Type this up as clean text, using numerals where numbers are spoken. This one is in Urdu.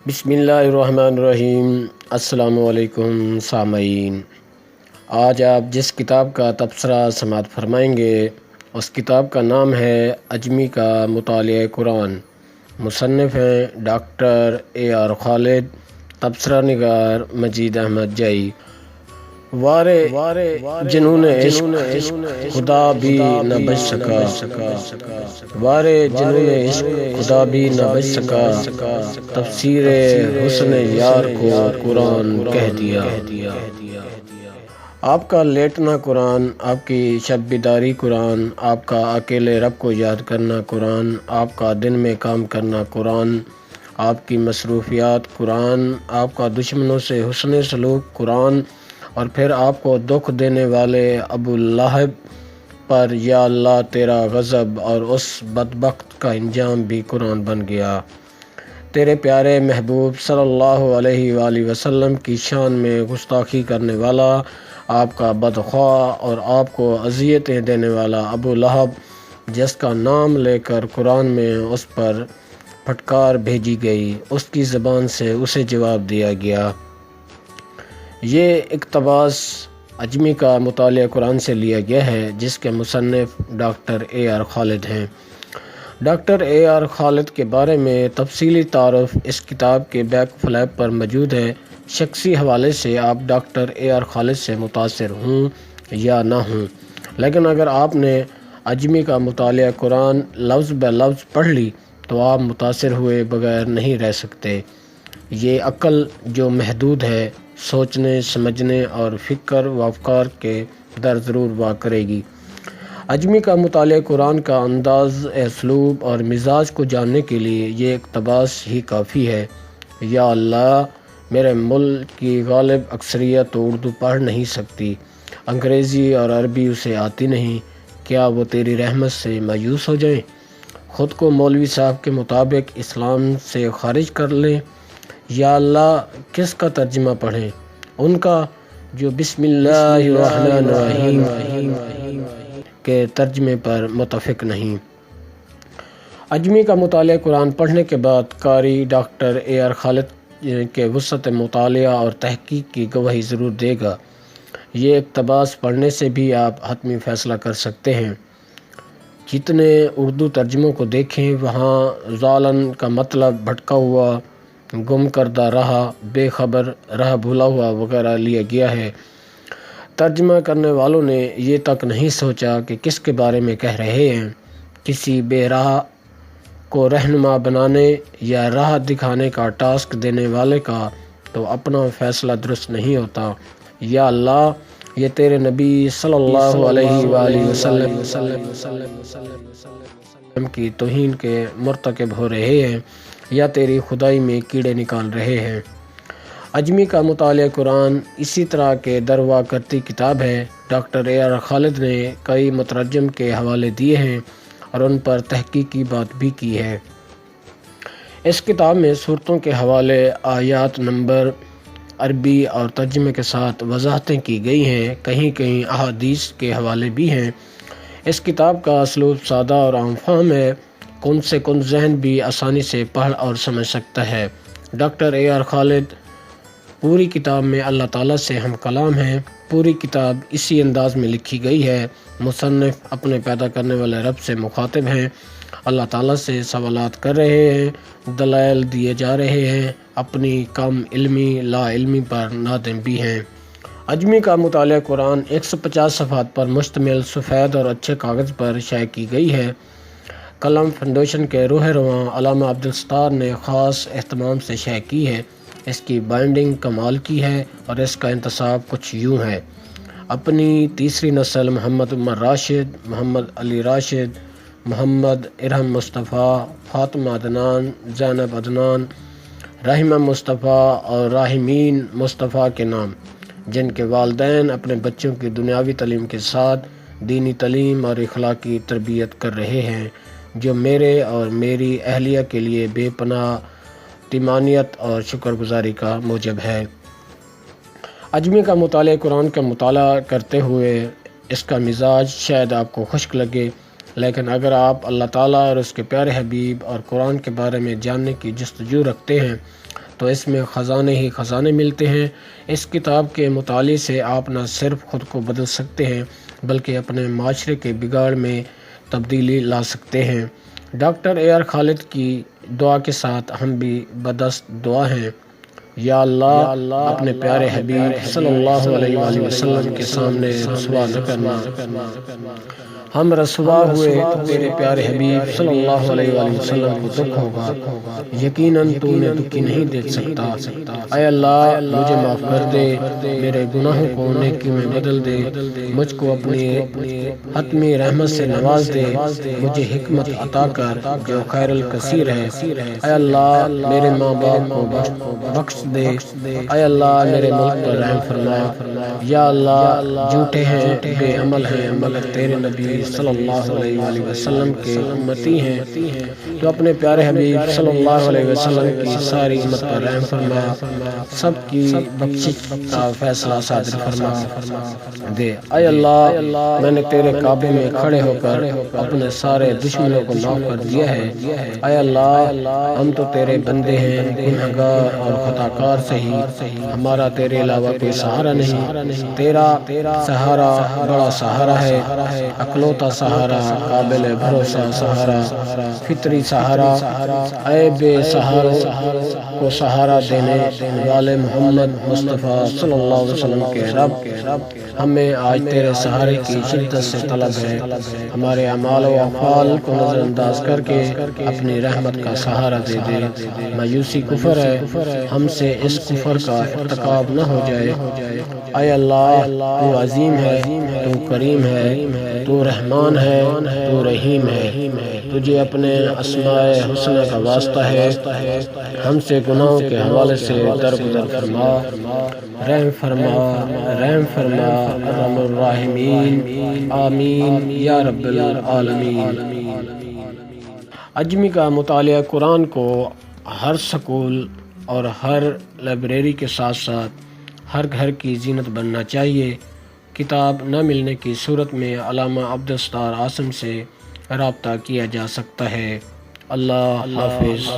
بسم اللہ الرحمن الرحیم۔ السلام علیکم سامعین، آج آپ جس کتاب کا تبصرہ سماعت فرمائیں گے اس کتاب کا نام ہے عجمی کا مطالعہ قرآن۔ مصنف ہیں ڈاکٹر AR خالد، تبصرہ نگار مجید احمد جئی۔ وارے جنون عشق خدا بھی نہ بچ سکا، وارے جنون عشق خدا بھی نہ بچ سکا، تفسیر حسن یار کو قرآن کہہ دیا۔ آپ کا لیٹنا قرآن، آپ کی شب بیداری قرآن، آپ کا اکیلے رب کو یاد کرنا قرآن، آپ کا دن میں کام کرنا قرآن، آپ کی مصروفیات قرآن، آپ کا دشمنوں سے حسن سلوک قرآن، اور پھر آپ کو دکھ دینے والے ابو لہب پر یا اللہ تیرا غضب اور اس بدبخت کا انجام بھی قرآن بن گیا۔ تیرے پیارے محبوب صلی اللہ علیہ وآلہ وسلم کی شان میں گستاخی کرنے والا، آپ کا بدخواہ اور آپ کو اذیتیں دینے والا ابو لہب، جس کا نام لے کر قرآن میں اس پر پھٹکار بھیجی گئی، اس کی زبان سے اسے جواب دیا گیا۔ یہ اقتباس عجمی کا مطالعہ قرآن سے لیا گیا ہے، جس کے مصنف ڈاکٹر AR خالد ہیں۔ ڈاکٹر AR خالد کے بارے میں تفصیلی تعارف اس کتاب کے بیک فلیپ پر موجود ہے۔ شخصی حوالے سے آپ ڈاکٹر AR خالد سے متاثر ہوں یا نہ ہوں، لیکن اگر آپ نے عجمی کا مطالعہ قرآن لفظ بہ لفظ پڑھ لی تو آپ متاثر ہوئے بغیر نہیں رہ سکتے۔ یہ عقل جو محدود ہے، سوچنے سمجھنے اور فکر و افکار کے در ضرور وا کرے گی۔ عجمی کا مطالعہ قرآن کا انداز اسلوب اور مزاج کو جاننے کے لیے یہ اقتباس ہی کافی ہے۔ یا اللہ، میرے ملک کی غالب اکثریت تو اردو پڑھ نہیں سکتی، انگریزی اور عربی اسے آتی نہیں، کیا وہ تیری رحمت سے مایوس ہو جائیں، خود کو مولوی صاحب کے مطابق اسلام سے خارج کر لیں؟ یا اللہ، کس کا ترجمہ پڑھیں؟ ان کا جو بسم اللہ الرحمن الرحیم کے ترجمے پر متفق نہیں۔ عجمی کا مطالعہ قرآن پڑھنے کے بعد قاری ڈاکٹر AR خالد کے وسعت مطالعہ اور تحقیق کی گواہی ضرور دے گا۔ یہ اقتباس پڑھنے سے بھی آپ حتمی فیصلہ کر سکتے ہیں۔ جتنے اردو ترجموں کو دیکھیں، وہاں ضالن کا مطلب بھٹکا ہوا، گم کردہ رہا، بے خبر، راہ بھولا ہوا وغیرہ لیا گیا ہے۔ ترجمہ کرنے والوں نے یہ تک نہیں سوچا کہ کس کے بارے میں کہہ رہے ہیں۔ کسی بے راہ کو رہنما بنانے یا راہ دکھانے کا ٹاسک دینے والے کا تو اپنا فیصلہ درست نہیں ہوتا۔ یا اللہ، یہ تیرے نبی صلی اللہ علیہ وآلہ وسلم کی توہین کے مرتکب ہو رہے ہیں یا تیری خدائی میں کیڑے نکال رہے ہیں۔ عجمی کا مطالعہ قرآن اسی طرح کے دروا کرتی کتاب ہے۔ ڈاکٹر AR خالد نے کئی مترجم کے حوالے دیے ہیں اور ان پر تحقیقی بات بھی کی ہے۔ اس کتاب میں صورتوں کے حوالے، آیات نمبر، عربی اور ترجمے کے ساتھ وضاحتیں کی گئی ہیں، کہیں کہیں احادیث کے حوالے بھی ہیں۔ اس کتاب کا اسلوب سادہ اور عام فہم ہے، کن سے کن ذہن بھی آسانی سے پڑھ اور سمجھ سکتا ہے۔ ڈاکٹر AR خالد پوری کتاب میں اللہ تعالیٰ سے ہم کلام ہیں۔ پوری کتاب اسی انداز میں لکھی گئی ہے۔ مصنف اپنے پیدا کرنے والے رب سے مخاطب ہیں، اللہ تعالیٰ سے سوالات کر رہے ہیں، دلائل دیے جا رہے ہیں، اپنی کم علمی لا علمی پر نادم بھی ہیں۔ عجمی کا مطالعہ قرآن 150 صفحات پر مشتمل سفید اور اچھے کاغذ پر شائع کی گئی ہے۔ قلم فاؤنڈیشن کے روح رواں علامہ عبدالستار نے خاص اہتمام سے شائع کی ہے۔ اس کی بائنڈنگ کمال کی ہے اور اس کا انتصاب کچھ یوں ہے: اپنی تیسری نسل محمد عمر راشد، محمد علی راشد، محمد ارہم مصطفیٰ، فاطمہ عدنان، زینب عدنان، رحمہ مصطفیٰ اور راحمین مصطفیٰ کے نام، جن کے والدین اپنے بچوں کی دنیاوی تعلیم کے ساتھ دینی تعلیم اور اخلاقی تربیت کر رہے ہیں، جو میرے اور میری اہلیہ کے لیے بے پناہ تیمانیت اور شکر گزاری کا موجب ہے۔ عجمی کا مطالعہ قرآن کا مطالعہ کرتے ہوئے اس کا مزاج شاید آپ کو خشک لگے، لیکن اگر آپ اللہ تعالیٰ اور اس کے پیارے حبیب اور قرآن کے بارے میں جاننے کی جستجو رکھتے ہیں تو اس میں خزانے ہی خزانے ملتے ہیں۔ اس کتاب کے مطالعے سے آپ نہ صرف خود کو بدل سکتے ہیں بلکہ اپنے معاشرے کے بگاڑ میں تبدیلی لا سکتے ہیں۔ ڈاکٹر AR خالد کی دعا کے ساتھ ہم بھی بدست دعا ہیں۔ یا اللہ اپنے پیارے حبیب صلی اللہ علیہ وآلہ وسلم کے سامنے رسوا نہ کرنا۔ ہم رسوا ہوئے تو تیرے پیارے حبیب صلی اللہ علیہ وآلہ وسلم کو دکھ ہوگا، یقیناً تو انہیں دکھی نہیں دیکھ سکتا۔ اے اللہ مجھے معاف کر دے، میرے گناہوں کو نیکی میں بدل دے، مجھ کو اپنی حتمی رحمت سے نواز دے، مجھے حکمت عطا کر جو خیر الکثیر ہے۔ اے اللہ میرے ماں باپ کو بخش دے، اے اللہ میرے ملک پر رحم فرما۔ یا اللہ جھوٹے ہیں، بے عمل ہیں، مگر تیرے نبی صلی اللہ علیہ وآلہ وسلم کے امتی ہیں، تو اپنے پیارے حبیب صلی اللہ علیہ وسلم کی ساری امت پر رحم فرما، سب کی بخشش کا فیصلہ صادر فرما دے۔ اے اللہ میں نے تیرے کعبے میں کھڑے ہو کر اپنے سارے دشمنوں کو معاف کر دیا ہے۔ اے اللہ ہم تو تیرے بندے ہیں، گنہگار اور خطا کار سے ہی، ہمارا تیرے علاوہ کوئی سہارا نہیں۔ تیرا سہارا بڑا سہارا ہے، اکلوتا سہارا، قابل بھروسہ سہارا، فطری سہارا۔ اے بے سہاروں کو سہارا دینے والے محمد مصطفیٰ صلی اللہ علیہ وسلم کے رب، ہمیں آج تیرے سہارے کی شدت سے طلب ہے۔ ہمارے اعمال و افعال کو نظر انداز کر کے اپنی رحمت کا سہارا دے دے۔ مایوسی کفر ہے، ہم سے اس کفر کا ارتکاب نہ ہو جائے۔ اے اللہ تو عظیم ہے، تو کریم ہے، تو رحمان ہے، تو رحیم ہے، تجھے اپنے اسماء حسنہ کا واسطہ ہے، ہم سے گناہوں کے حوالے سے درگزر فرما، رحم فرما، رحم فرما، ارحم الراحمین، آمین یا رب العالمین۔ اجمی کا مطالعہ قرآن کو ہر سکول اور ہر لائبریری کے ساتھ ساتھ ہر گھر کی زینت بننا چاہیے۔ کتاب نہ ملنے کی صورت میں علامہ عبدالستار عاصم سے رابطہ کیا جا سکتا ہے۔ اللہ حافظ۔